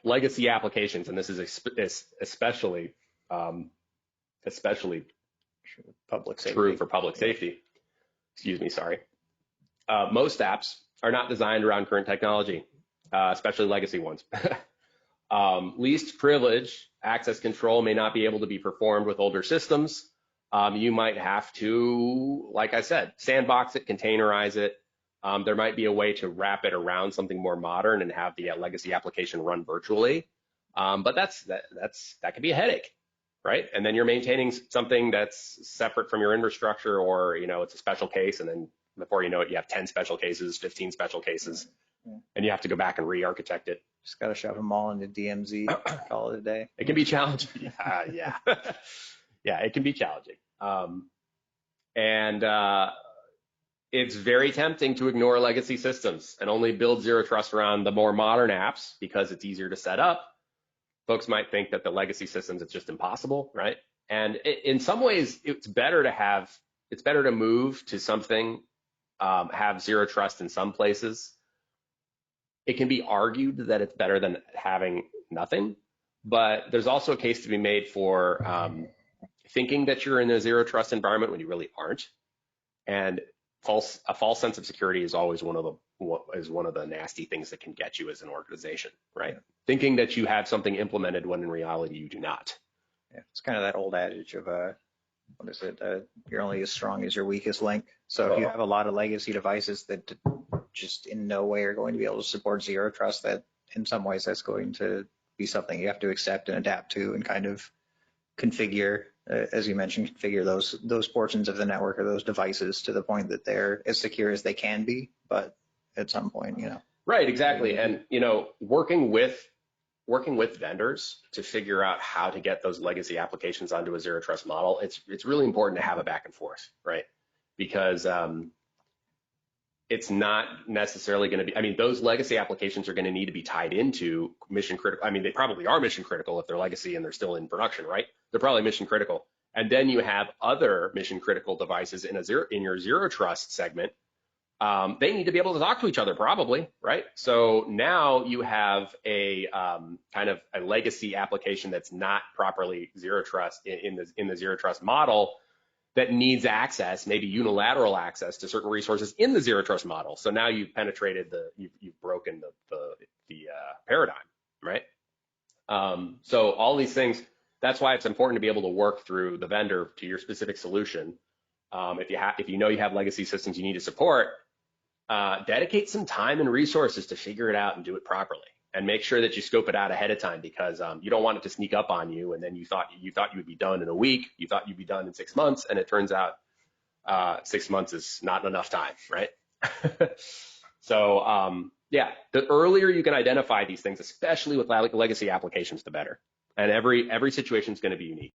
legacy applications, and this is especially public safety. true for public safety. Excuse me, sorry. Most apps are not designed around current technology, especially legacy ones. Least privilege access control may not be able to be performed with older systems. You might have to, like I said, sandbox it, containerize it. There might be a way to wrap it around something more modern and have the legacy application run virtually. But that could be a headache, right? And then you're maintaining something that's separate from your infrastructure, or it's a special case, and then before you know it, you have 10 special cases, 15 special cases, and you have to go back and re-architect it. Just got to shove them all into DMZ, call it a day. It can be challenging. Yeah. Yeah, it can be challenging. It's very tempting to ignore legacy systems and only build zero trust around the more modern apps because it's easier to set up. Folks might think that the legacy systems, it's just impossible, right? And in some ways, it's better to move to something, have zero trust in some places. It can be argued that it's better than having nothing, but there's also a case to be made for thinking that you're in a zero trust environment when you really aren't. And a false sense of security is always one of the nasty things that can get you as an organization, right? Yeah. Thinking that you have something implemented when in reality you do not. Yeah, it's kind of that old adage of what is it? You're only as strong as your weakest link. So if you have a lot of legacy devices that just in no way are going to be able to support zero trust, that in some ways that's going to be something you have to accept and adapt to and kind of configure, as you mentioned, configure those portions of the network or those devices to the point that they're as secure as they can be, but at some point, Right, exactly. And, working with vendors to figure out how to get those legacy applications onto a zero trust model, it's really important to have a back and forth, right? Because it's not necessarily going to be, those legacy applications are going to need to be tied into mission critical. They probably are mission critical if they're legacy and they're still in production, right? They're probably mission critical. And then you have other mission critical devices in your zero trust segment. They need to be able to talk to each other probably, right? So now you have a kind of a legacy application that's not properly zero trust in the zero trust model that needs access, maybe unilateral access to certain resources in the zero trust model. So now you've penetrated you've broken the paradigm, right? So all these things, that's why it's important to be able to work through the vendor to your specific solution. If you know you have legacy systems you need to support, dedicate some time and resources to figure it out and do it properly, and make sure that you scope it out ahead of time, because you don't want it to sneak up on you and then you thought you would be done in a week, you thought you'd be done in 6 months, and it turns out 6 months is not enough time, right? So yeah, the earlier you can identify these things, especially with legacy applications, the better. And every situation is going to be unique.